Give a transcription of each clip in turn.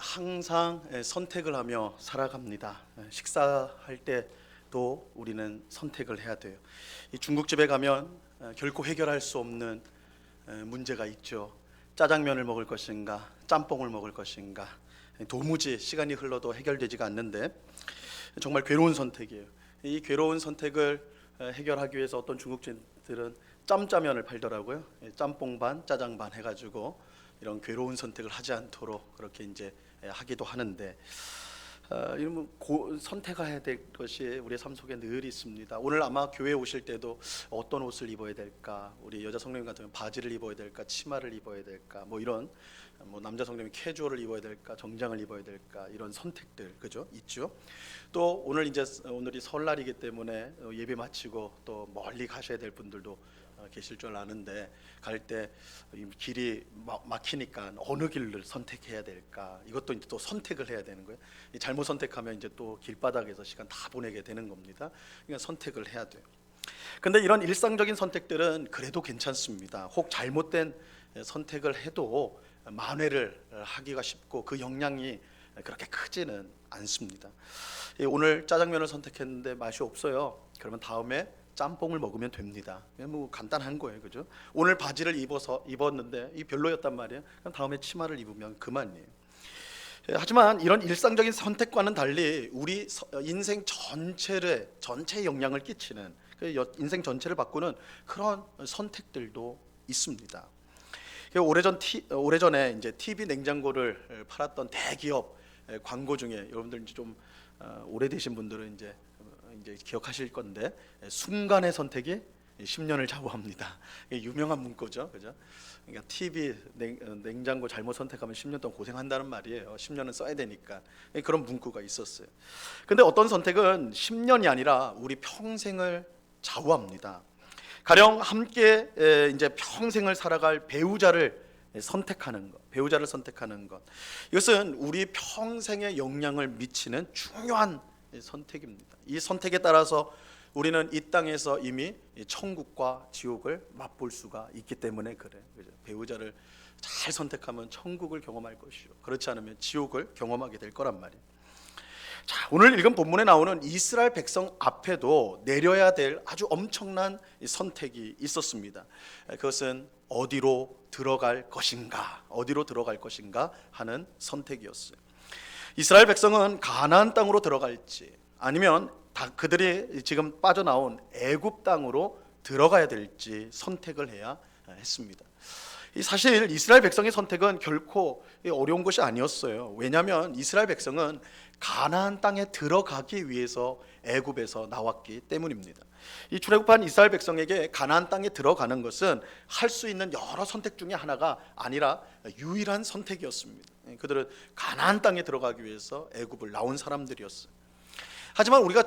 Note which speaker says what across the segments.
Speaker 1: 항상 선택을 하며 살아갑니다. 식사할 때도 우리는 선택을 해야 돼요. 이 중국집에 가면 결코 해결할 수 없는 문제가 있죠. 짜장면을 먹을 것인가, 짬뽕을 먹을 것인가. 도무지 시간이 흘러도 해결되지가 않는데 정말 괴로운 선택이에요. 이 괴로운 선택을 해결하기 위해서 어떤 중국집들은 짬짜면을 팔더라고요. 짬뽕 반, 짜장 반 해가지고 이런 괴로운 선택을 하지 않도록 그렇게 이제 하기도 하는데 이러면 선택해야 될 것이 우리의 삶 속에 늘 있습니다. 오늘 아마 교회 오실 때도 어떤 옷을 입어야 될까, 우리 여자 성도님 같은 경우는 바지를 입어야 될까, 치마를 입어야 될까, 뭐 이런 남자 성도님이 캐주얼을 입어야 될까, 정장을 입어야 될까, 이런 선택들 그죠 있죠. 또 오늘이 설날이기 때문에 예배 마치고 또 멀리 가셔야 될 분들도 계실 줄 아는데 갈 때 길이 막히니까 어느 길을 선택해야 될까, 이것도 이제 또 선택을 해야 되는 거예요. 잘못 선택하면 이제 또 길바닥에서 시간 다 보내게 되는 겁니다. 그러니까 선택을 해야 돼요. 근데 이런 일상적인 선택들은 그래도 괜찮습니다. 혹 잘못된 선택을 해도 만회를 하기가 쉽고 그 영향이 그렇게 크지는 않습니다. 오늘 짜장면을 선택했는데 맛이 없어요. 그러면 다음에 짬뽕을 먹으면 됩니다. 뭐 간단한 거예요, 그죠? 오늘 바지를 입었는데 이 별로였단 말이에요. 그럼 다음에 치마를 입으면 그만이에요. 하지만 이런 일상적인 선택과는 달리 우리 인생 전체에 영향을 끼치는, 인생 전체를 바꾸는 그런 선택들도 있습니다. 오래전에 이제 TV 냉장고를 팔았던 대기업 광고 중에 여러분들 좀 오래되신 분들은 이제 기억하실 건데, 순간의 선택이 10년을 좌우합니다. 유명한 문구죠, 그죠? 그러니까 TV 냉장고 잘못 선택하면 10년 동안 고생한다는 말이에요. 10년은 써야 되니까. 그런 문구가 있었어요. 근데 어떤 선택은 10년이 아니라 우리 평생을 좌우합니다. 가령 함께 이제 평생을 살아갈 배우자를 선택하는 것, 이것은 우리 평생에 영향을 미치는 중요한 선택입니다. 이 선택에 따라서 우리는 이 땅에서 이미 천국과 지옥을 맛볼 수가 있기 때문에 그래. 배우자를 잘 선택하면 천국을 경험할 것이요, 그렇지 않으면 지옥을 경험하게 될 거란 말이에요. 자, 오늘 읽은 본문에 나오는 이스라엘 백성 앞에도 내려야 될 아주 엄청난 선택이 있었습니다. 그것은 어디로 들어갈 것인가 하는 선택이었어요. 이스라엘 백성은 가나안 땅으로 들어갈지 아니면 그들이 지금 빠져나온 애굽 땅으로 들어가야 될지 선택을 해야 했습니다. 사실 이스라엘 백성의 선택은 결코 어려운 것이 아니었어요. 왜냐하면 이스라엘 백성은 가나안 땅에 들어가기 위해서 애굽에서 나왔기 때문입니다. 이 출애굽한 이스라엘 백성에게 가나안 땅에 들어가는 것은 할 수 있는 여러 선택 중에 하나가 아니라 유일한 선택이었습니다. 그들은 가나안 땅에 들어가기 위해서 애굽을 나온 사람들이었어요. 하지만 우리가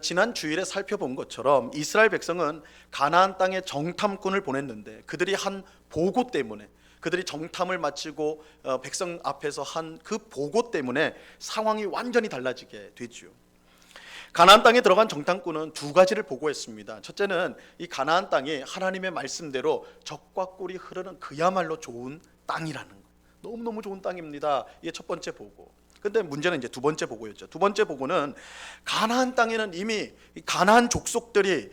Speaker 1: 지난 주일에 살펴본 것처럼 이스라엘 백성은 가나안 땅에 정탐꾼을 보냈는데 그들이 한 보고 때문에, 그들이 정탐을 마치고 백성 앞에서 한 그 보고 때문에 상황이 완전히 달라지게 되죠. 가나안 땅에 들어간 정탐꾼은 두 가지를 보고했습니다. 첫째는 이 가나안 땅이 하나님의 말씀대로 젖과 꿀이 흐르는 그야말로 좋은 땅이라는 거예요. 너무너무 좋은 땅입니다. 이게 첫 번째 보고. 근데 문제는 이제 두 번째 보고였죠. 두 번째 보고는 가나안 땅에는 이미 가나안 족속들이,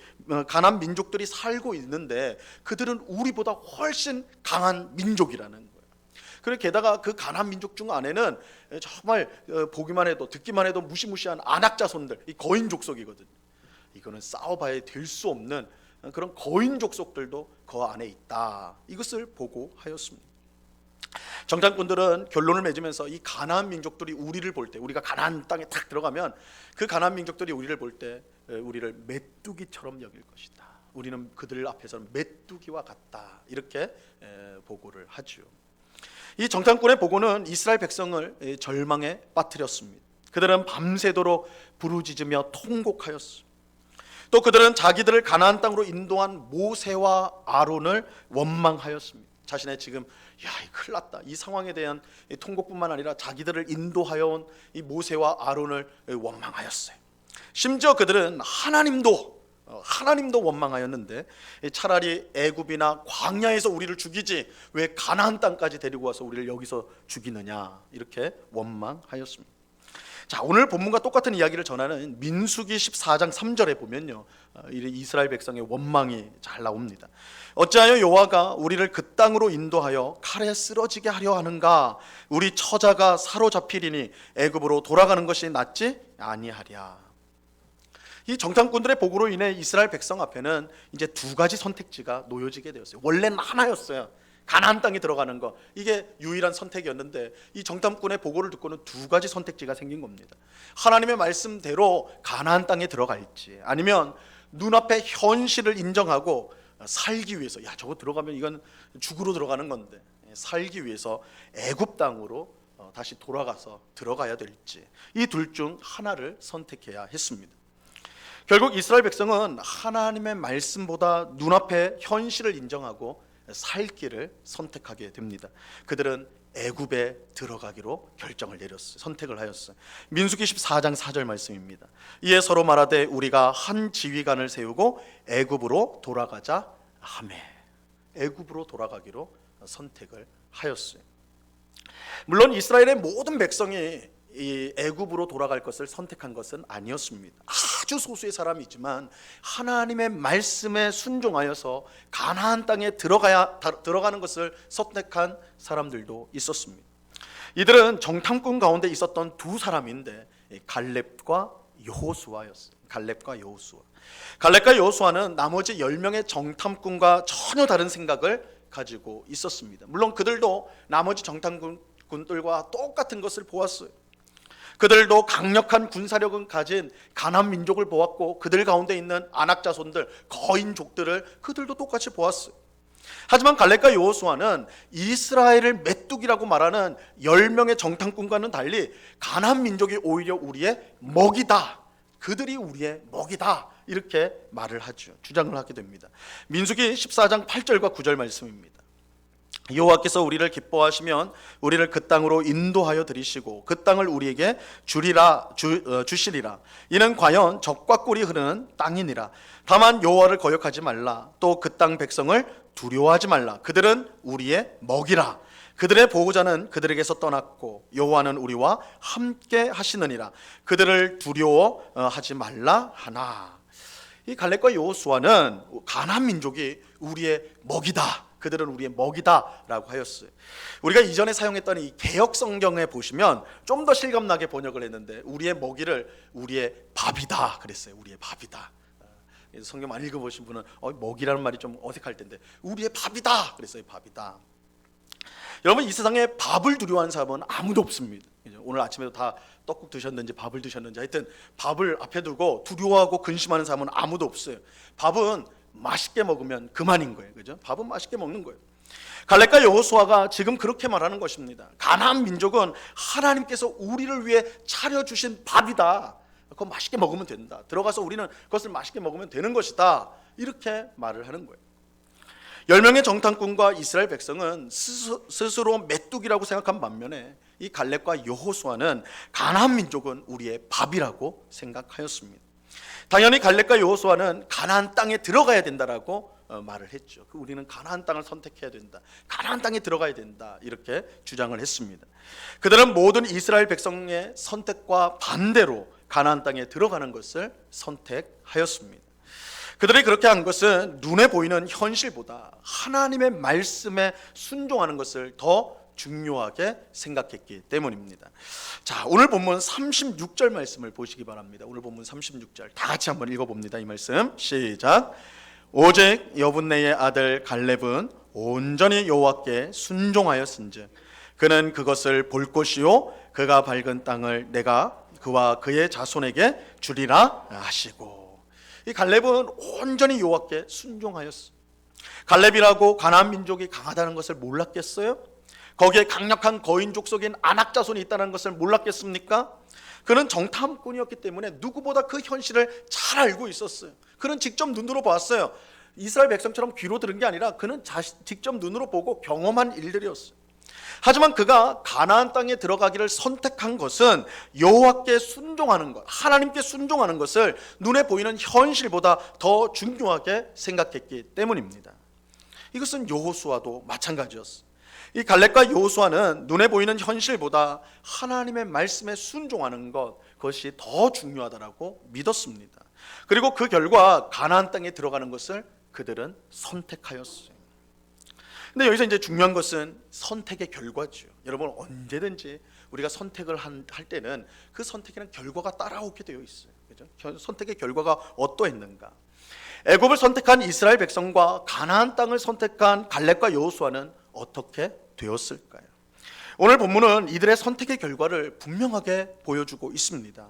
Speaker 1: 가나안 민족들이 살고 있는데 그들은 우리보다 훨씬 강한 민족이라는 거예요. 그리고 게다가 그 가나안 민족 중 안에는 정말 보기만 해도 듣기만 해도 무시무시한 안악자손들, 이 거인 족속이거든요. 이거는 싸워봐야 될 수 없는 그런 거인 족속들도 그 안에 있다. 이것을 보고하였습니다. 정탐꾼들은 결론을 맺으면서 이 가나안 민족들이 우리를 볼 때, 우리가 가나안 땅에 탁 들어가면 그 가나안 민족들이 우리를 볼 때 우리를 메뚜기처럼 여길 것이다. 우리는 그들 앞에서는 메뚜기와 같다. 이렇게 보고를 하죠. 이 정탐꾼의 보고는 이스라엘 백성을 절망에 빠뜨렸습니다. 그들은 밤새도록 부르짖으며 통곡하였습니다. 또 그들은 자기들을 가나안 땅으로 인도한 모세와 아론을 원망하였습니다. 자신의 지금 큰일 났다, 이 상황에 대한 통곡뿐만 아니라 자기들을 인도하여 온 이 모세와 아론을 원망하였어요. 심지어 그들은 하나님도 하나님도 원망하였는데 차라리 애굽이나 광야에서 우리를 죽이지 왜 가나안 땅까지 데리고 와서 우리를 여기서 죽이느냐, 이렇게 원망하였습니다. 자, 오늘 본문과 똑같은 이야기를 전하는 민수기 14장 3절에 보면요, 이스라엘 백성의 원망이 잘 나옵니다. 어찌하여 여호와가 우리를 그 땅으로 인도하여 칼에 쓰러지게 하려 하는가? 우리 처자가 사로잡히리니 애굽으로 돌아가는 것이 낫지 아니하랴. 이 정탐꾼들의 보고로 인해 이스라엘 백성 앞에는 이제 두 가지 선택지가 놓여지게 되었어요. 원래는 하나였어요. 가나안 땅에 들어가는 거, 이게 유일한 선택이었는데 이 정탐꾼의 보고를 듣고는 두 가지 선택지가 생긴 겁니다. 하나님의 말씀대로 가나안 땅에 들어갈지, 아니면 눈앞의 현실을 인정하고 살기 위해서, 야, 저거 들어가면 이건 죽으러 들어가는 건데, 살기 위해서 애굽 땅으로 다시 돌아가서 들어가야 될지, 이 둘 중 하나를 선택해야 했습니다. 결국 이스라엘 백성은 하나님의 말씀보다 눈앞의 현실을 인정하고 살 길을 선택하게 됩니다. 그들은 애굽에 들어가기로 결정을 내렸어요. 선택을 하였어요. 민수기 14장 4절 말씀입니다. 이에 서로 말하되 우리가 한 지휘관을 세우고 애굽으로 돌아가자 하매. 애굽으로 돌아가기로 선택을 하였어요. 물론 이스라엘의 모든 백성이 이 애굽으로 돌아갈 것을 선택한 것은 아니었습니다. 아주 소수의 사람이지만 하나님의 말씀에 순종하여서 가나안 땅에 들어가는 것을 선택한 사람들도 있었습니다. 이들은 정탐꾼 가운데 있었던 두 사람인데 갈렙과 여호수아였어요. 갈렙과 여호수아는 나머지 10명의 정탐꾼과 전혀 다른 생각을 가지고 있었습니다. 물론 그들도 나머지 정탐꾼들과 똑같은 것을 보았어요. 그들도 강력한 군사력을 가진 가나안 민족을 보았고, 그들 가운데 있는 아낙 자손들, 거인족들을 그들도 똑같이 보았어요. 하지만 갈렙과 여호수아는 이스라엘을 메뚜기라고 말하는 10명의 정탐꾼과는 달리 가나안 민족이 오히려 우리의 먹이다, 그들이 우리의 먹이다, 이렇게 말을 하죠. 주장을 하게 됩니다. 민수기 14장 8절과 9절 말씀입니다. 여호와께서 우리를 기뻐하시면 우리를 그 땅으로 인도하여 들이시고 그 땅을 우리에게 주시리라. 이는 과연 적과 꿀이 흐르는 땅이니라. 다만 여호와를 거역하지 말라. 또 그 땅 백성을 두려워하지 말라. 그들은 우리의 먹이라. 그들의 보호자는 그들에게서 떠났고 여호와는 우리와 함께 하시느니라. 그들을 두려워하지 말라 하나. 이 갈렙과 여호수아는 가나안 민족이 우리의 먹이다, 그들은 우리의 먹이다라고 하였어요. 우리가 이전에 사용했던 이 개역 성경에 보시면 좀 더 실감나게 번역을 했는데 우리의 먹이를 우리의 밥이다 그랬어요. 우리의 밥이다. 성경 많이 읽어보신 분은 먹이라는 말이 좀 어색할 텐데 우리의 밥이다 그랬어요. 밥이다. 여러분, 이 세상에 밥을 두려워하는 사람은 아무도 없습니다. 오늘 아침에도 다 떡국 드셨는지 밥을 드셨는지 하여튼 밥을 앞에 두고 두려워하고 근심하는 사람은 아무도 없어요. 밥은 맛있게 먹으면 그만인 거예요. 그죠? 밥은 맛있게 먹는 거예요. 갈렙과 여호수아가 지금 그렇게 말하는 것입니다. 가나안 민족은 하나님께서 우리를 위해 차려주신 밥이다. 그거 맛있게 먹으면 된다. 들어가서 우리는 그것을 맛있게 먹으면 되는 것이다. 이렇게 말을 하는 거예요. 10명의 정탐꾼과 이스라엘 백성은 스스로 메뚜기라고 생각한 반면에 이 갈렙과 여호수아는 가나안 민족은 우리의 밥이라고 생각하였습니다. 당연히 갈렙과 여호수아는 가나안 땅에 들어가야 된다라고 말을 했죠. 우리는 가나안 땅을 선택해야 된다, 가나안 땅에 들어가야 된다, 이렇게 주장을 했습니다. 그들은 모든 이스라엘 백성의 선택과 반대로 가나안 땅에 들어가는 것을 선택하였습니다. 그들이 그렇게 한 것은 눈에 보이는 현실보다 하나님의 말씀에 순종하는 것을 더 중요하게 생각했기 때문입니다. 자, 오늘 본문 36절 말씀을 보시기 바랍니다. 오늘 본문 36절 다 같이 한번 읽어봅니다. 이 말씀 시작. 오직 여분네의 아들 갈렙은 온전히 여호와께 순종하였은즉 그는 그것을 볼 것이요 그가 밟은 땅을 내가 그와 그의 자손에게 주리라 하시고. 이 갈렙은 온전히 여호와께 순종하였어. 갈렙이라고 가나안 민족이 강하다는 것을 몰랐겠어요? 거기에 강력한 거인족 속인 아낙 자손이 있다는 것을 몰랐겠습니까? 그는 정탐꾼이었기 때문에 누구보다 그 현실을 잘 알고 있었어요. 그는 직접 눈으로 봤어요. 이스라엘 백성처럼 귀로 들은 게 아니라 그는 직접 눈으로 보고 경험한 일들이었어요. 하지만 그가 가나안 땅에 들어가기를 선택한 것은 여호와께 순종하는 것, 하나님께 순종하는 것을 눈에 보이는 현실보다 더 중요하게 생각했기 때문입니다. 이것은 여호수아도 마찬가지였어요. 이 갈렙과 여호수아는 눈에 보이는 현실보다 하나님의 말씀에 순종하는 것, 그것이 더 중요하다라고 믿었습니다. 그리고 그 결과 가나안 땅에 들어가는 것을 그들은 선택하였어요. 근데 여기서 이제 중요한 것은 선택의 결과죠. 여러분, 언제든지 우리가 선택을 할 때는 그 선택에는 결과가 따라오게 되어 있어요. 그죠? 선택의 결과가 어떠했는가? 애굽을 선택한 이스라엘 백성과 가나안 땅을 선택한 갈렙과 여호수아는 어떻게 되었을까요? 오늘 본문은 이들의 선택의 결과를 분명하게 보여주고 있습니다.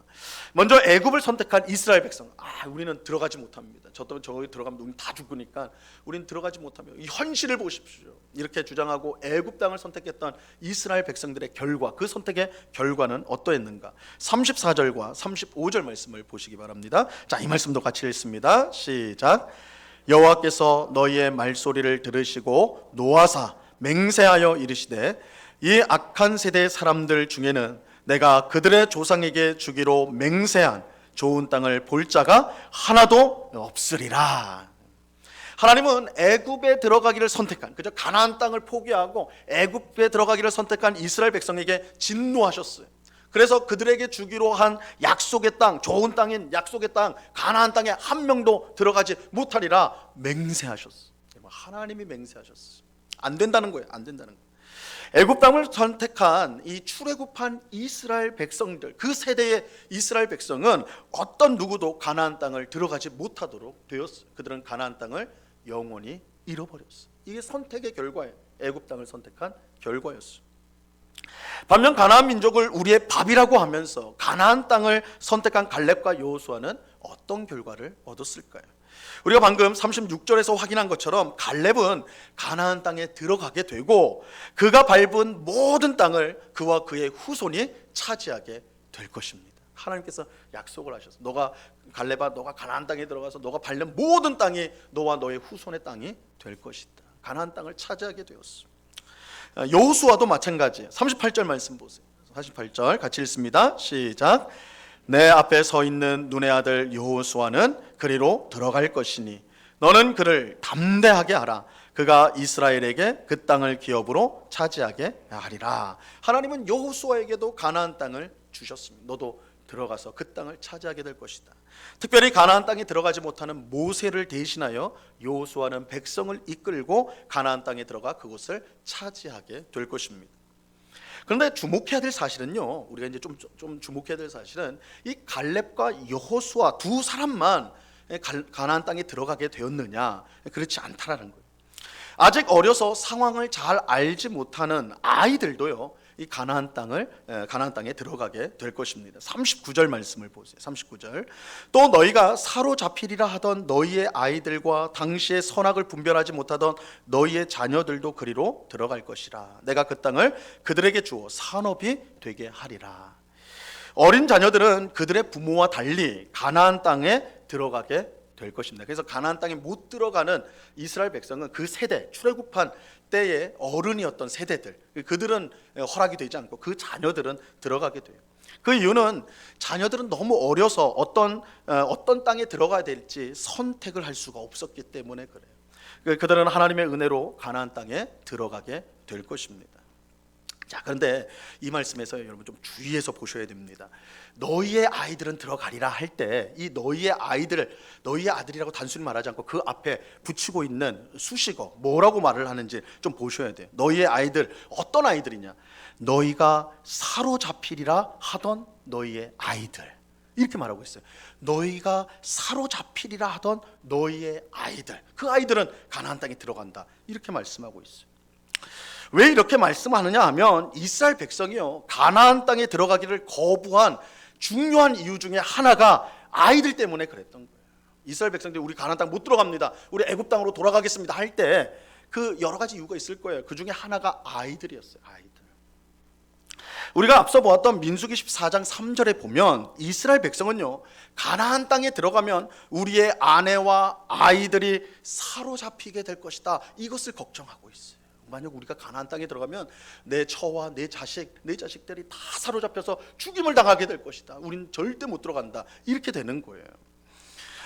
Speaker 1: 먼저 애굽을 선택한 이스라엘 백성, 우리는 들어가지 못합니다. 저기 들어가면 우리는 다 죽으니까 우리는 들어가지 못하며 이 현실을 보십시오. 이렇게 주장하고 애굽 땅을 선택했던 이스라엘 백성들의 결과, 그 선택의 결과는 어떠했는가? 34절과 35절 말씀을 보시기 바랍니다. 자, 이 말씀도 같이 읽습니다. 시작. 여호와께서 너희의 말소리를 들으시고 노하사 맹세하여 이르시되 이 악한 세대의 사람들 중에는 내가 그들의 조상에게 주기로 맹세한 좋은 땅을 볼 자가 하나도 없으리라. 하나님은 애굽에 들어가기를 선택한, 그저 가나안 땅을 포기하고 애굽에 들어가기를 선택한 이스라엘 백성에게 진노하셨어요. 그래서 그들에게 주기로 한 약속의 땅, 좋은 땅인 약속의 땅, 가나안 땅에 한 명도 들어가지 못하리라 맹세하셨어요. 하나님이 맹세하셨어요. 안 된다는 거예요. 안 된다는 거예요. 애굽 땅을 선택한 이 출애굽한 이스라엘 백성들, 그 세대의 이스라엘 백성은 어떤 누구도 가나안 땅을 들어가지 못하도록 되었어요. 그들은 가나안 땅을 영원히 잃어버렸어요. 이게 선택의 결과예요. 애굽 땅을 선택한 결과였어요. 반면 가나안 민족을 우리의 밥이라고 하면서 가나안 땅을 선택한 갈렙과 여호수아는 어떤 결과를 얻었을까요? 우리가 방금 36절에서 확인한 것처럼 갈렙은 가나안 땅에 들어가게 되고 그가 밟은 모든 땅을 그와 그의 후손이 차지하게 될 것입니다. 하나님께서 약속을 하셨어. 갈렙아, 너가 가나안 땅에 들어가서 너가 밟는 모든 땅이 너와 너의 후손의 땅이 될 것이다. 가나안 땅을 차지하게 되었어. 여호수아도 마찬가지예요. 38절 말씀 보세요. 38절 같이 읽습니다. 시작. 내 앞에 서 있는 눈의 아들 여호수아는 그리로 들어갈 것이니 너는 그를 담대하게 하라. 그가 이스라엘에게 그 땅을 기업으로 차지하게 하리라. 하나님은 여호수아에게도 가나안 땅을 주셨습니다. 너도 들어가서 그 땅을 차지하게 될 것이다. 특별히 가나안 땅에 들어가지 못하는 모세를 대신하여 여호수아는 백성을 이끌고 가나안 땅에 들어가 그곳을 차지하게 될 것입니다. 그런데 주목해야 될 사실은요, 우리가 이제 좀 주목해야 될 사실은 이 갈렙과 여호수아 두 사람만 가나안 땅에 들어가게 되었느냐, 그렇지 않다라는 거예요. 아직 어려서 상황을 잘 알지 못하는 아이들도요, 이 가나안 땅에 들어가게 될 것입니다. 39절 말씀을 보세요. 39절. 또 너희가 사로잡히리라 하던 너희의 아이들과 당시의 선악을 분별하지 못하던 너희의 자녀들도 그리로 들어갈 것이라. 내가 그 땅을 그들에게 주어 산업이 되게 하리라. 어린 자녀들은 그들의 부모와 달리 가나안 땅에 들어가게 될 것입니다. 그래서 가나안 땅에 못 들어가는 이스라엘 백성은 그 세대, 출애굽한 때의 어른이었던 세대들, 그들은 허락이 되지 않고 그 자녀들은 들어가게 돼요. 그 이유는 자녀들은 너무 어려서 어떤 땅에 들어가야 될지 선택을 할 수가 없었기 때문에 그래요. 그들은 하나님의 은혜로 가나안 땅에 들어가게 될 것입니다. 자, 그런데 이 말씀에서 여러분 좀 주의해서 보셔야 됩니다. 너희의 아이들은 들어가리라 할 때 이 너희의 아이들을 너희의 아들이라고 단순히 말하지 않고 그 앞에 붙이고 있는 수식어 뭐라고 말을 하는지 좀 보셔야 돼요. 너희의 아이들, 어떤 아이들이냐? 너희가 사로잡히리라 하던 너희의 아이들, 이렇게 말하고 있어요. 너희가 사로잡히리라 하던 너희의 아이들, 그 아이들은 가나안 땅에 들어간다, 이렇게 말씀하고 있어요. 왜 이렇게 말씀하느냐 하면 이스라엘 백성이요, 가나안 땅에 들어가기를 거부한 중요한 이유 중에 하나가 아이들 때문에 그랬던 거예요. 이스라엘 백성들이 우리 가나안 땅 못 들어갑니다, 우리 애굽 땅으로 돌아가겠습니다 할 때 그 여러 가지 이유가 있을 거예요. 그 중에 하나가 아이들이었어요. 아이들. 우리가 앞서 보았던 민수기 14장 3절에 보면 이스라엘 백성은요, 가나안 땅에 들어가면 우리의 아내와 아이들이 사로잡히게 될 것이다, 이것을 걱정하고 있어요. 만약 우리가 가나안 땅에 들어가면 내 처와 내 자식들이 다 사로잡혀서 죽임을 당하게 될 것이다. 우린 절대 못 들어간다. 이렇게 되는 거예요.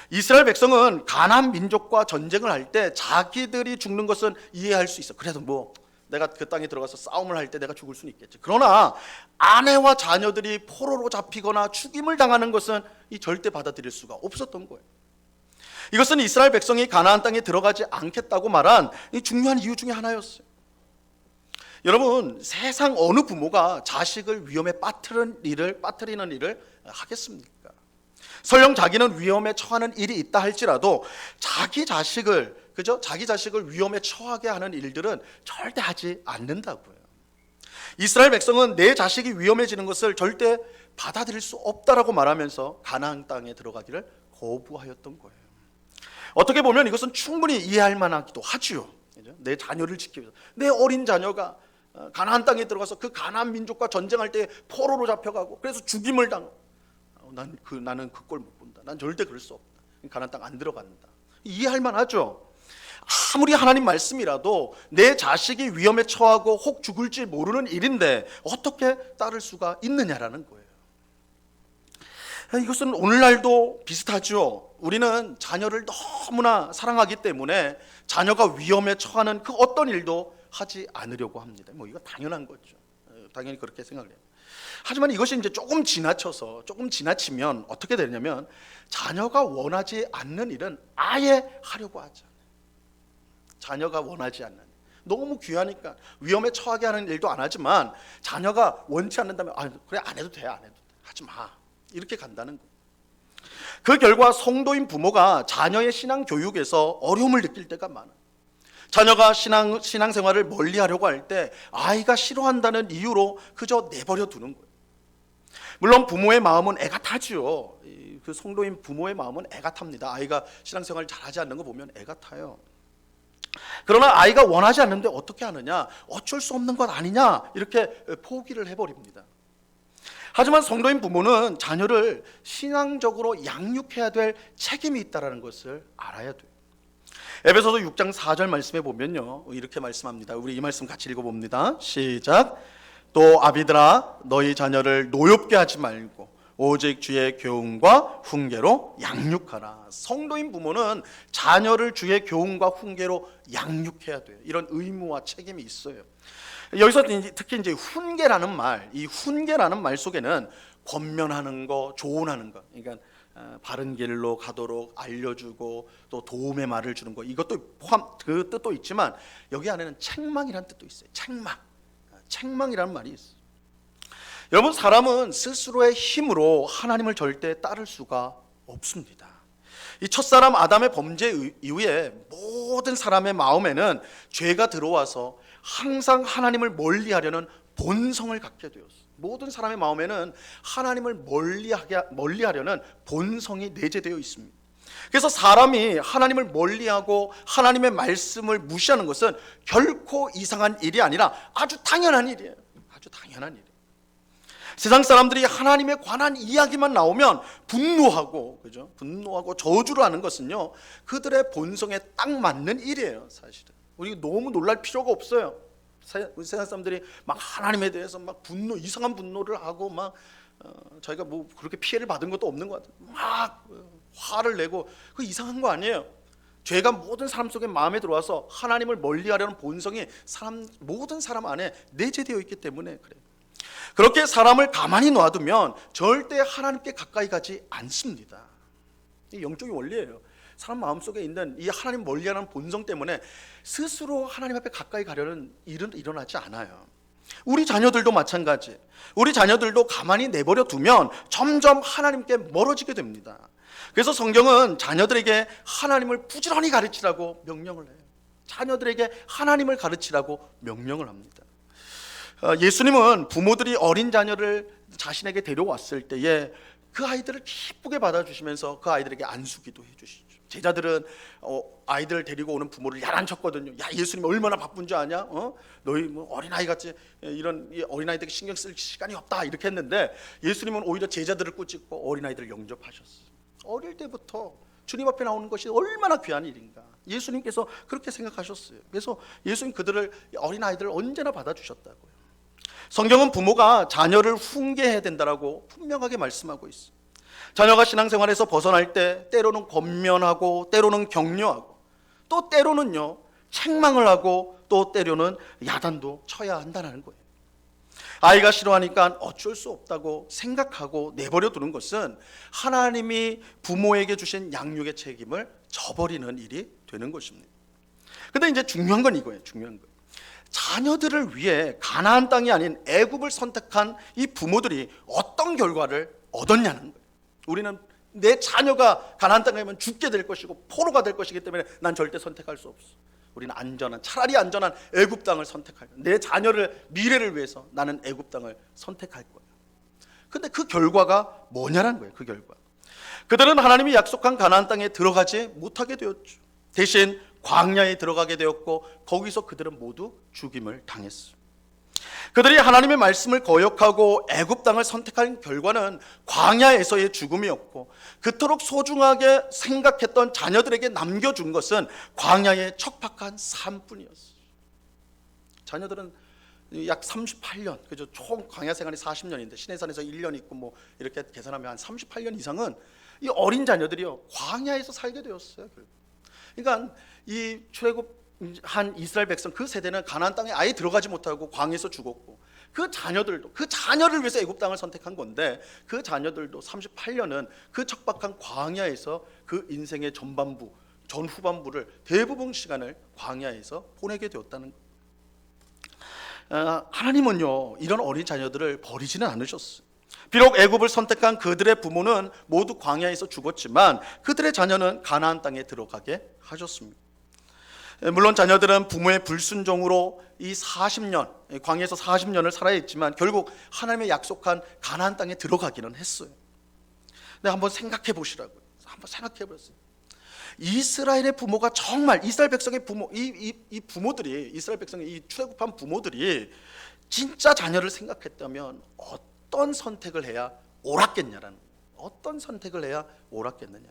Speaker 1: 이스라엘 백성은 가나안 민족과 전쟁을 할 때 자기들이 죽는 것은 이해할 수 있어. 그래도 뭐 내가 그 땅에 들어가서 싸움을 할 때 내가 죽을 수는 있겠지. 그러나 아내와 자녀들이 포로로 잡히거나 죽임을 당하는 것은 절대 받아들일 수가 없었던 거예요. 이것은 이스라엘 백성이 가나안 땅에 들어가지 않겠다고 말한 중요한 이유 중에 하나였어요. 여러분, 세상 어느 부모가 자식을 위험에 빠뜨리는 일을 하겠습니까? 설령 자기는 위험에 처하는 일이 있다 할지라도 자기 자식을 위험에 처하게 하는 일들은 절대 하지 않는다고요. 이스라엘 백성은 내 자식이 위험해지는 것을 절대 받아들일 수 없다라고 말하면서 가나안 땅에 들어가기를 거부하였던 거예요. 어떻게 보면 이것은 충분히 이해할 만하기도 하지요. 내 자녀를 지키기 위해서, 내 어린 자녀가 가나안 땅에 들어가서 그 가나안 민족과 전쟁할 때 포로로 잡혀가고 그래서 죽임을 당하고, 나는 그 꼴 못 본다. 난 절대 그럴 수 없다. 가나안 땅 안 들어간다. 이해할 만하죠. 아무리 하나님 말씀이라도 내 자식이 위험에 처하고 혹 죽을지 모르는 일인데 어떻게 따를 수가 있느냐라는 거예요. 이것은 오늘날도 비슷하죠. 우리는 자녀를 너무나 사랑하기 때문에 자녀가 위험에 처하는 그 어떤 일도 하지 않으려고 합니다. 이거 당연한 거죠. 당연히 그렇게 생각을 해요. 하지만 이것이 이제 조금 지나치면 어떻게 되냐면 자녀가 원하지 않는 일은 아예 하려고 하죠. 자녀가 원하지 않는, 너무 귀하니까 위험에 처하게 하는 일도 안 하지만 자녀가 원치 않는다면 그래 안 해도 돼, 하지 마, 이렇게 간다는 거예요. 그 결과 성도인 부모가 자녀의 신앙 교육에서 어려움을 느낄 때가 많아요. 자녀가 신앙생활을 멀리하려고 할 때 아이가 싫어한다는 이유로 그저 내버려 두는 거예요. 물론 부모의 마음은 애가 타죠. 그 성도인 부모의 마음은 애가 탑니다. 아이가 신앙생활을 잘하지 않는 거 보면 애가 타요. 그러나 아이가 원하지 않는데 어떻게 하느냐, 어쩔 수 없는 것 아니냐, 이렇게 포기를 해버립니다. 하지만 성도인 부모는 자녀를 신앙적으로 양육해야 될 책임이 있다는 것을 알아야 돼요. 에베소서 6장 4절 말씀에 보면요, 이렇게 말씀합니다. 우리 이 말씀 같이 읽어봅니다. 시작. 또 아비들아, 너희 자녀를 노엽게 하지 말고 오직 주의 교훈과 훈계로 양육하라. 성도인 부모는 자녀를 주의 교훈과 훈계로 양육해야 돼요. 이런 의무와 책임이 있어요. 여기서 특히 이제 훈계라는 말, 이 훈계라는 말 속에는 권면하는 거, 조언하는 거, 그러니까 바른 길로 가도록 알려주고 또 도움의 말을 주는 거, 이것도 포함, 그 뜻도 있지만 여기 안에는 책망이라는 뜻도 있어요. 책망이라는 말이 있어요. 여러분, 사람은 스스로의 힘으로 하나님을 절대 따를 수가 없습니다. 이 첫사람 아담의 범죄 이후에 모든 사람의 마음에는 죄가 들어와서 항상 하나님을 멀리하려는 본성을 갖게 되었어요. 모든 사람의 마음에는 하나님을 멀리하려는 본성이 내재되어 있습니다. 그래서 사람이 하나님을 멀리하고 하나님의 말씀을 무시하는 것은 결코 이상한 일이 아니라 아주 당연한 일이에요. 아주 당연한 일이에요. 세상 사람들이 하나님에 관한 이야기만 나오면 분노하고 저주를 하는 것은요, 그들의 본성에 딱 맞는 일이에요. 사실은 우리 너무 놀랄 필요가 없어요. 세상 사람들이 막 하나님에 대해서 막 이상한 분노를 하고 막 자기가 뭐 그렇게 피해를 받은 것도 없는 것 같아요. 막 화를 내고, 그 이상한 거 아니에요. 죄가 모든 사람 속에 마음에 들어와서 하나님을 멀리하려는 본성이 모든 사람 안에 내재되어 있기 때문에 그래요. 그렇게 사람을 가만히 놔두면 절대 하나님께 가까이 가지 않습니다. 이 영적인 원리예요. 사람 마음속에 있는 이 하나님 멀리하는 본성 때문에 스스로 하나님 앞에 가까이 가려는 일은 일어나지 않아요. 우리 자녀들도 마찬가지. 우리 자녀들도 가만히 내버려 두면 점점 하나님께 멀어지게 됩니다. 그래서 성경은 자녀들에게 하나님을 부지런히 가르치라고 명령을 해요. 자녀들에게 하나님을 가르치라고 명령을 합니다. 예수님은 부모들이 어린 자녀를 자신에게 데려왔을 때에 그 아이들을 기쁘게 받아주시면서 그 아이들에게 안수기도 해주시죠. 제자들은 아이들을 데리고 오는 부모를 야단쳤거든요. 야, 예수님 얼마나 바쁜지 아냐? 너희 뭐 어린아이같이 이런 어린아이들에게 신경 쓸 시간이 없다, 이렇게 했는데 예수님은 오히려 제자들을 꾸짖고 어린아이들을 영접하셨어요. 어릴 때부터 주님 앞에 나오는 것이 얼마나 귀한 일인가. 예수님께서 그렇게 생각하셨어요. 그래서 예수님 그들을, 어린아이들을 언제나 받아주셨다고요. 성경은 부모가 자녀를 훈계해야 된다라고 분명하게 말씀하고 있어요. 자녀가 신앙생활에서 벗어날 때 때로는 권면하고 때로는 격려하고 또 때로는요 책망을 하고 또 때로는 야단도 쳐야 한다는 거예요. 아이가 싫어하니까 어쩔 수 없다고 생각하고 내버려 두는 것은 하나님이 부모에게 주신 양육의 책임을 저버리는 일이 되는 것입니다. 근데 이제 중요한 건 이거예요. 중요한 거. 자녀들을 위해 가나안 땅이 아닌 애굽을 선택한 이 부모들이 어떤 결과를 얻었냐는 거예요. 우리는 내 자녀가 가나안 땅에 가면 죽게 될 것이고 포로가 될 것이기 때문에 난 절대 선택할 수 없어. 우리는 차라리 안전한 애굽 땅을 선택할 거야. 내 자녀를 미래를 위해서 나는 애굽 땅을 선택할 거야. 근데 그 결과가 뭐냐는 거예요. 그 결과. 그들은 하나님이 약속한 가나안 땅에 들어가지 못하게 되었죠. 대신 광야에 들어가게 되었고 거기서 그들은 모두 죽임을 당했어요. 그들이 하나님의 말씀을 거역하고 애굽 땅을 선택한 결과는 광야에서의 죽음이었고 그토록 소중하게 생각했던 자녀들에게 남겨준 것은 광야의 척박한 삶뿐이었어요. 자녀들은 약 38년, 그죠? 총 광야 생활이 40년인데 시내산에서 1년 있고 뭐 이렇게 계산하면 한 38년 이상은 이 어린 자녀들이요 광야에서 살게 되었어요. 그러니까 이 출애굽한 이스라엘 백성 그 세대는 가나안 땅에 아예 들어가지 못하고 광야에서 죽었고 그 자녀들도 그 자녀를 위해서 애굽 땅을 선택한 건데 그 자녀들도 38년은 그 척박한 광야에서 그 인생의 전후반부를 대부분 시간을 광야에서 보내게 되었다는 거예요. 하나님은요 이런 어린 자녀들을 버리지는 않으셨어요. 비록 애굽을 선택한 그들의 부모는 모두 광야에서 죽었지만 그들의 자녀는 가나안 땅에 들어가게 하셨습니다. 물론 자녀들은 부모의 불순종으로 이 40년 광야에서 40년을 살아야 했지만 결국 하나님의 약속한 가나안 땅에 들어가기는 했어요. 근데 한번 생각해 보시라고요. 한번 생각해 보세요. 이스라엘의 부모가 정말 이스라엘 백성의 부모 이 부모들이 이스라엘 백성의 이 출애굽한 부모들이 진짜 자녀를 생각했다면 어떤 선택을 해야 옳았겠냐라는 거예요. 어떤 선택을 해야 옳았겠느냐.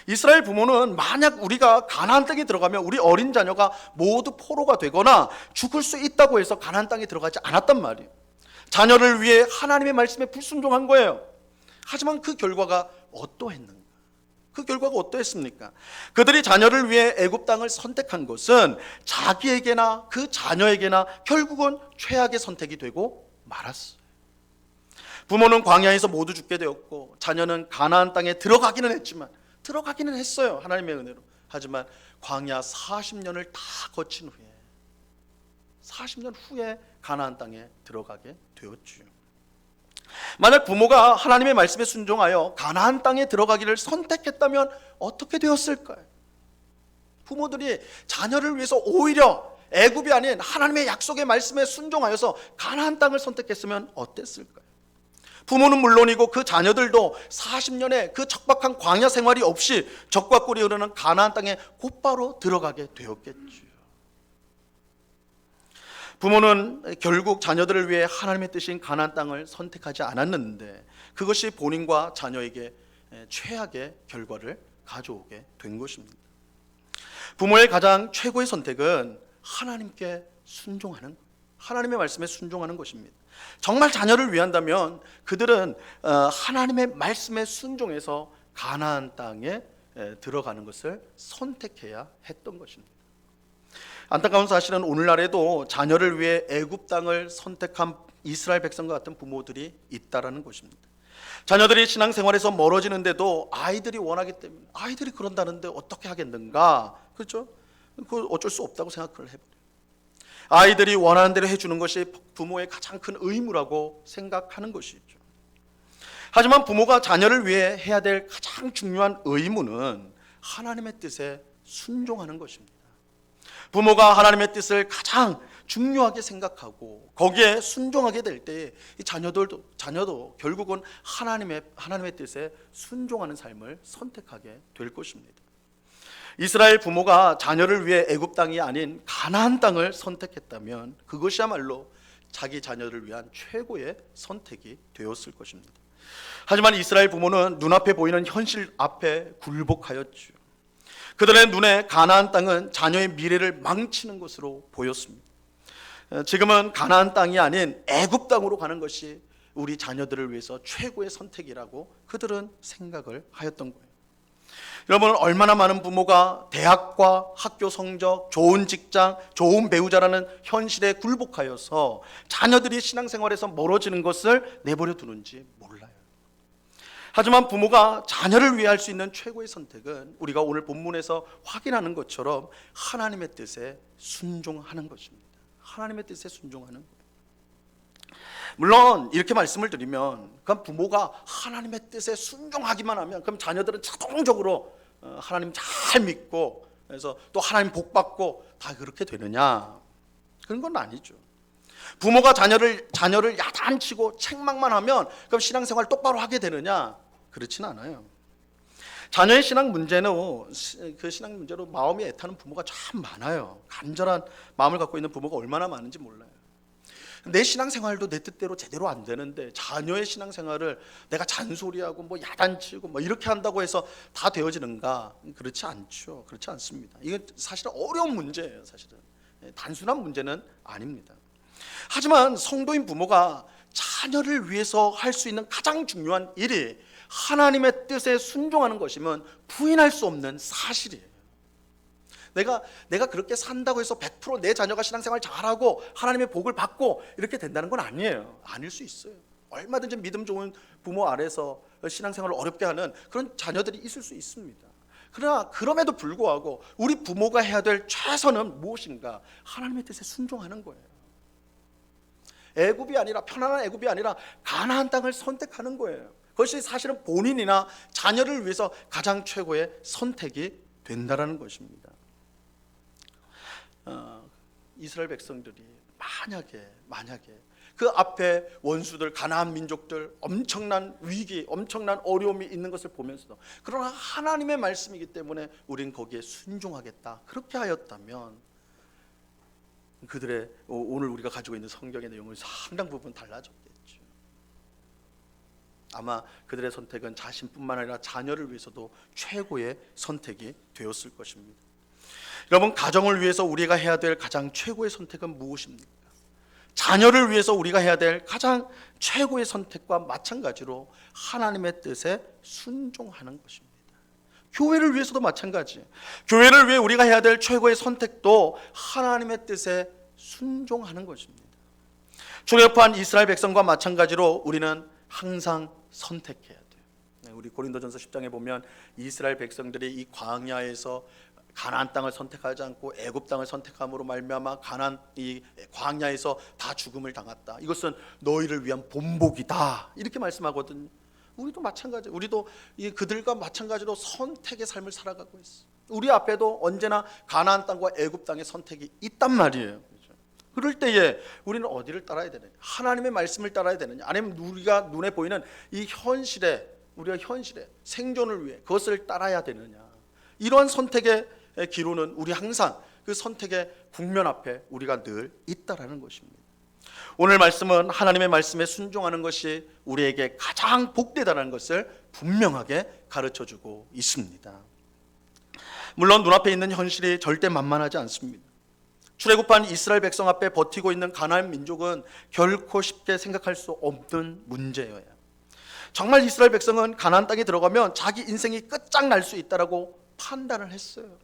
Speaker 1: 이스라엘 부모는 만약 우리가 가나안 땅에 들어가면 우리 어린 자녀가 모두 포로가 되거나 죽을 수 있다고 해서 가나안 땅에 들어가지 않았단 말이에요. 자녀를 위해 하나님의 말씀에 불순종한 거예요. 하지만 그 결과가 어떠했는가? 그 결과가 어떠했습니까? 그들이 자녀를 위해 애굽 땅을 선택한 것은 자기에게나 그 자녀에게나 결국은 최악의 선택이 되고 말았어요. 부모는 광야에서 모두 죽게 되었고 자녀는 가나안 땅에 들어가기는 했어요. 하나님의 은혜로. 하지만 광야 40년을 다 거친 후에 40년 후에 가나안 땅에 들어가게 되었지요. 만약 부모가 하나님의 말씀에 순종하여 가나안 땅에 들어가기를 선택했다면 어떻게 되었을까요? 부모들이 자녀를 위해서 오히려 애굽이 아닌 하나님의 약속의 말씀에 순종하여서 가나안 땅을 선택했으면 어땠을까요? 부모는 물론이고 그 자녀들도 40년의 그 척박한 광야 생활이 없이 적과 꿀이 흐르는 가나안 땅에 곧바로 들어가게 되었겠죠. 부모는 결국 자녀들을 위해 하나님의 뜻인 가나안 땅을 선택하지 않았는데 그것이 본인과 자녀에게 최악의 결과를 가져오게 된 것입니다. 부모의 가장 최고의 선택은 하나님께 순종하는 것, 하나님의 말씀에 순종하는 것입니다. 정말 자녀를 위한다면 그들은 하나님의 말씀에 순종해서 가나안 땅에 들어가는 것을 선택해야 했던 것입니다. 안타까운 사실은 오늘날에도 자녀를 위해 애굽 땅을 선택한 이스라엘 백성과 같은 부모들이 있다라는 것입니다. 자녀들이 신앙생활에서 멀어지는데도 아이들이 원하기 때문에 아이들이 그런다는데 어떻게 하겠는가? 그렇죠? 그 어쩔 수 없다고 생각을 해버려요. 아이들이 원하는 대로 해주는 것이 부모의 가장 큰 의무라고 생각하는 것이죠. 하지만 부모가 자녀를 위해 해야 될 가장 중요한 의무는 하나님의 뜻에 순종하는 것입니다. 부모가 하나님의 뜻을 가장 중요하게 생각하고 거기에 순종하게 될 때 자녀도 결국은 하나님의 뜻에 순종하는 삶을 선택하게 될 것입니다. 이스라엘 부모가 자녀를 위해 애굽 땅이 아닌 가나안 땅을 선택했다면 그것이야말로 자기 자녀를 위한 최고의 선택이 되었을 것입니다. 하지만 이스라엘 부모는 눈앞에 보이는 현실 앞에 굴복하였죠. 그들의 눈에 가나안 땅은 자녀의 미래를 망치는 것으로 보였습니다. 지금은 가나안 땅이 아닌 애굽 땅으로 가는 것이 우리 자녀들을 위해서 최고의 선택이라고 그들은 생각을 하였던 거예요. 여러분, 얼마나 많은 부모가 대학과 학교 성적, 좋은 직장, 좋은 배우자라는 현실에 굴복하여서 자녀들이 신앙생활에서 멀어지는 것을 내버려 두는지 몰라요. 하지만 부모가 자녀를 위해 할 수 있는 최고의 선택은 우리가 오늘 본문에서 확인하는 것처럼 하나님의 뜻에 순종하는 것입니다. 하나님의 뜻에 순종하는 거예요. 물론 이렇게 말씀을 드리면 그럼 부모가 하나님의 뜻에 순종하기만 하면 그럼 자녀들은 자동적으로 하나님 잘 믿고 그래서 또 하나님 복 받고 다 그렇게 되느냐? 그런 건 아니죠. 부모가 자녀를 야단치고 책망만 하면 그럼 신앙생활 똑바로 하게 되느냐? 그렇진 않아요. 자녀의 신앙 문제는 그 신앙 문제로 마음이 애타는 부모가 참 많아요. 간절한 마음을 갖고 있는 부모가 얼마나 많은지 몰라요. 내 신앙생활도 내 뜻대로 제대로 안 되는데 자녀의 신앙생활을 내가 잔소리하고 뭐 야단치고 뭐 이렇게 한다고 해서 다 되어지는가? 그렇지 않죠. 그렇지 않습니다. 이건 사실은 어려운 문제예요. 사실은 단순한 문제는 아닙니다. 하지만 성도인 부모가 자녀를 위해서 할 수 있는 가장 중요한 일이 하나님의 뜻에 순종하는 것이면 부인할 수 없는 사실이에요. 내가 그렇게 산다고 해서 100% 내 자녀가 신앙생활 잘하고 하나님의 복을 받고 이렇게 된다는 건 아니에요. 아닐 수 있어요. 얼마든지 믿음 좋은 부모 아래서 신앙생활을 어렵게 하는 그런 자녀들이 있을 수 있습니다. 그러나 그럼에도 불구하고 우리 부모가 해야 될 최선은 무엇인가? 하나님의 뜻에 순종하는 거예요. 애굽이 아니라 편안한 애굽이 아니라 가나안 땅을 선택하는 거예요. 그것이 사실은 본인이나 자녀를 위해서 가장 최고의 선택이 된다라는 것입니다. 이스라엘 백성들이 만약에 그 앞에 원수들 가나안 민족들 엄청난 위기, 엄청난 어려움이 있는 것을 보면서도 그러나 하나님의 말씀이기 때문에 우린 거기에 순종하겠다 그렇게 하였다면 그들의 오늘 우리가 가지고 있는 성경의 내용은 상당 부분 달라졌겠죠. 아마 그들의 선택은 자신뿐만 아니라 자녀를 위해서도 최고의 선택이 되었을 것입니다. 여러분, 가정을 위해서 우리가 해야 될 가장 최고의 선택은 무엇입니까? 자녀를 위해서 우리가 해야 될 가장 최고의 선택과 마찬가지로 하나님의 뜻에 순종하는 것입니다. 교회를 위해서도 마찬가지. 교회를 위해 우리가 해야 될 최고의 선택도 하나님의 뜻에 순종하는 것입니다. 출애굽한 이스라엘 백성과 마찬가지로 우리는 항상 선택해야 돼요. 우리 고린도전서 10장에 보면 이스라엘 백성들이 이 광야에서 가나안 땅을 선택하지 않고 애굽 땅을 선택함으로 말미암아 이 광야에서 다 죽음을 당했다. 이것은 너희를 위한 본복이다. 이렇게 말씀하거든요. 우리도 마찬가지. 우리도 그들과 마찬가지로 선택의 삶을 살아가고 있어. 우리 앞에도 언제나 가나안 땅과 애굽 땅의 선택이 있단 말이에요. 그럴 때에 우리는 어디를 따라야 되느냐? 하나님의 말씀을 따라야 되느냐? 아니면 우리가 눈에 보이는 이 현실에 우리가 현실에 생존을 위해 그것을 따라야 되느냐? 이러한 선택의 기로는 우리 항상 그 선택의 국면 앞에 우리가 늘 있다라는 것입니다. 오늘 말씀은 하나님의 말씀에 순종하는 것이 우리에게 가장 복되다는 것을 분명하게 가르쳐주고 있습니다. 물론 눈앞에 있는 현실이 절대 만만하지 않습니다. 출애굽한 이스라엘 백성 앞에 버티고 있는 가나안 민족은 결코 쉽게 생각할 수 없는 문제예요. 정말 이스라엘 백성은 가나안 땅에 들어가면 자기 인생이 끝장날 수 있다라고 판단을 했어요.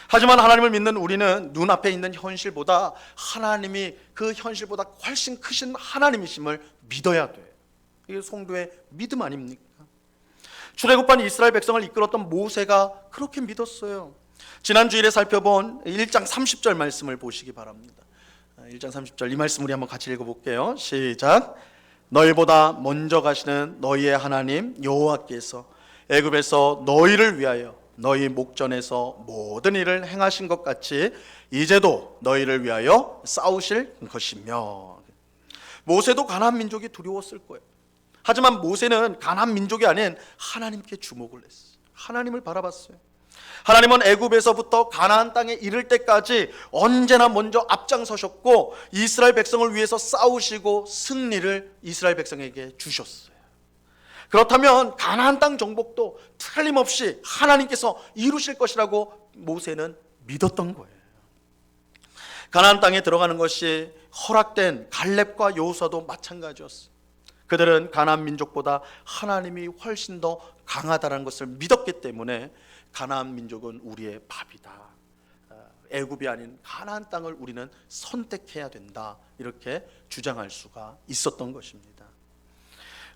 Speaker 1: 하지만 하나님을 믿는 우리는 눈앞에 있는 현실보다 하나님이 그 현실보다 훨씬 크신 하나님이심을 믿어야 돼요. 이게 성도의 믿음 아닙니까? 출애굽한 이스라엘 백성을 이끌었던 모세가 그렇게 믿었어요. 지난 주일에 살펴본 1장 30절 말씀을 보시기 바랍니다. 1장 30절 이 말씀 우리 한번 같이 읽어볼게요. 시작. 너희보다 먼저 가시는 너희의 하나님 여호와께서 애굽에서 너희를 위하여 너희 목전에서 모든 일을 행하신 것 같이 이제도 너희를 위하여 싸우실 것이며. 모세도 가나안 민족이 두려웠을 거예요. 하지만 모세는 가나안 민족이 아닌 하나님께 주목을 했어요. 하나님을 바라봤어요. 하나님은 애굽에서부터 가나안 땅에 이를 때까지 언제나 먼저 앞장서셨고 이스라엘 백성을 위해서 싸우시고 승리를 이스라엘 백성에게 주셨어요. 그렇다면 가나안 땅 정복도 틀림없이 하나님께서 이루실 것이라고 모세는 믿었던 거예요. 가나안 땅에 들어가는 것이 허락된 갈렙과 여호수아도 마찬가지였어요. 그들은 가나안 민족보다 하나님이 훨씬 더 강하다는 것을 믿었기 때문에 가나안 민족은 우리의 밥이다, 애굽이 아닌 가나안 땅을 우리는 선택해야 된다, 이렇게 주장할 수가 있었던 것입니다.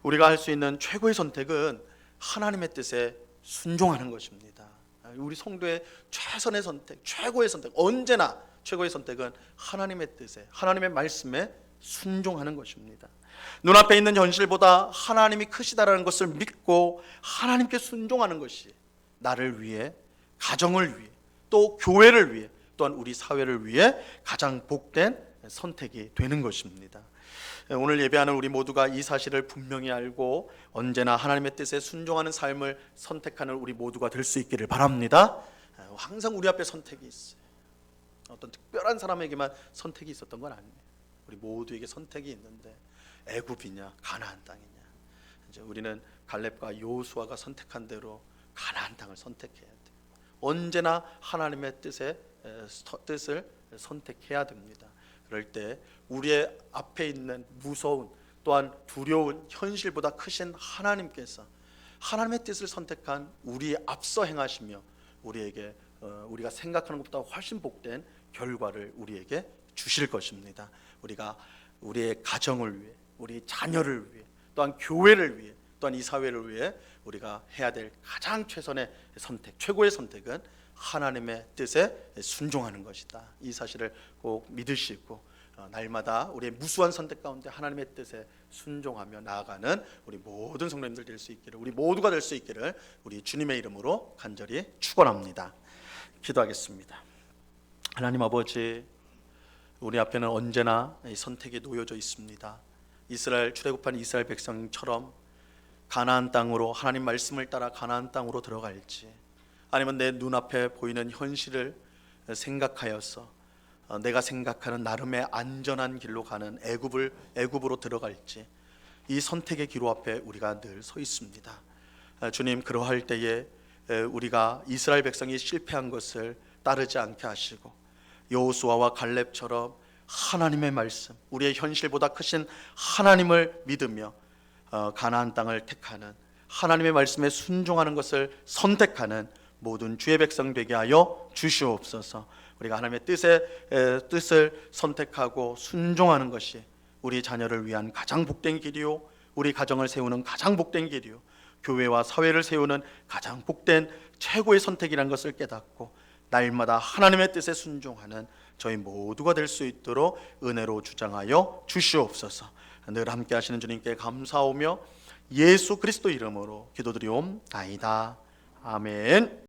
Speaker 1: 우리가 할 수 있는 최고의 선택은 하나님의 뜻에 순종하는 것입니다. 우리 성도의 최선의 선택, 최고의 선택, 언제나 최고의 선택은 하나님의 뜻에, 하나님의 말씀에 순종하는 것입니다. 눈앞에 있는 현실보다 하나님이 크시다라는 것을 믿고 하나님께 순종하는 것이 나를 위해, 가정을 위해, 또 교회를 위해, 또한 우리 사회를 위해 가장 복된 선택이 되는 것입니다. 오늘 예배하는 우리 모두가 이 사실을 분명히 알고 언제나 하나님의 뜻에 순종하는 삶을 선택하는 우리 모두가 될 수 있기를 바랍니다. 항상 우리 앞에 선택이 있어요. 어떤 특별한 사람에게만 선택이 있었던 건 아니에요. 우리 모두에게 선택이 있는데 애굽이냐 가나안 땅이냐, 이제 우리는 갈렙과 여호수아가 선택한 대로 가나안 땅을 선택해야 돼요. 언제나 하나님의 뜻을 선택해야 됩니다. 그럴 때 우리의 앞에 있는 무서운, 또한 두려운 현실보다 크신 하나님께서 하나님의 뜻을 선택한 우리에 앞서 행하시며 우리에게 우리가 생각하는 것보다 훨씬 복된 결과를 우리에게 주실 것입니다. 우리가 우리의 가정을 위해, 우리 자녀를 위해, 또한 교회를 위해, 또한 이 사회를 위해 우리가 해야 될 가장 최선의 선택, 최고의 선택은 하나님의 뜻에 순종하는 것이다. 이 사실을 꼭 믿으시고 날마다 우리의 무수한 선택 가운데 하나님의 뜻에 순종하며 나아가는 우리 모든 성도님들 될 수 있기를, 우리 모두가 될 수 있기를 우리 주님의 이름으로 간절히 축원합니다. 기도하겠습니다. 하나님 아버지, 우리 앞에는 언제나 이 선택이 놓여져 있습니다. 이스라엘 출애굽한 이스라엘 백성처럼 가나안 땅으로, 하나님 말씀을 따라 가나안 땅으로 들어갈지, 아니면 내 눈앞에 보이는 현실을 생각하여서 내가 생각하는 나름의 안전한 길로 가는 애굽으로 들어갈지, 이 선택의 기로 앞에 우리가 늘 서 있습니다. 주님, 그러할 때에 우리가 이스라엘 백성이 실패한 것을 따르지 않게 하시고 여호수아와 갈렙처럼 하나님의 말씀, 우리의 현실보다 크신 하나님을 믿으며 가나안 땅을 택하는, 하나님의 말씀에 순종하는 것을 선택하는 모든 주의 백성 되게 하여 주시옵소서. 우리가 하나님의 뜻을 선택하고 순종하는 것이 우리 자녀를 위한 가장 복된 길이요, 우리 가정을 세우는 가장 복된 길이요, 교회와 사회를 세우는 가장 복된 최고의 선택이라는 것을 깨닫고 날마다 하나님의 뜻에 순종하는 저희 모두가 될 수 있도록 은혜로 주장하여 주시옵소서. 늘 함께 하시는 주님께 감사하며 예수 그리스도 이름으로 기도드리옵나이다. 아멘.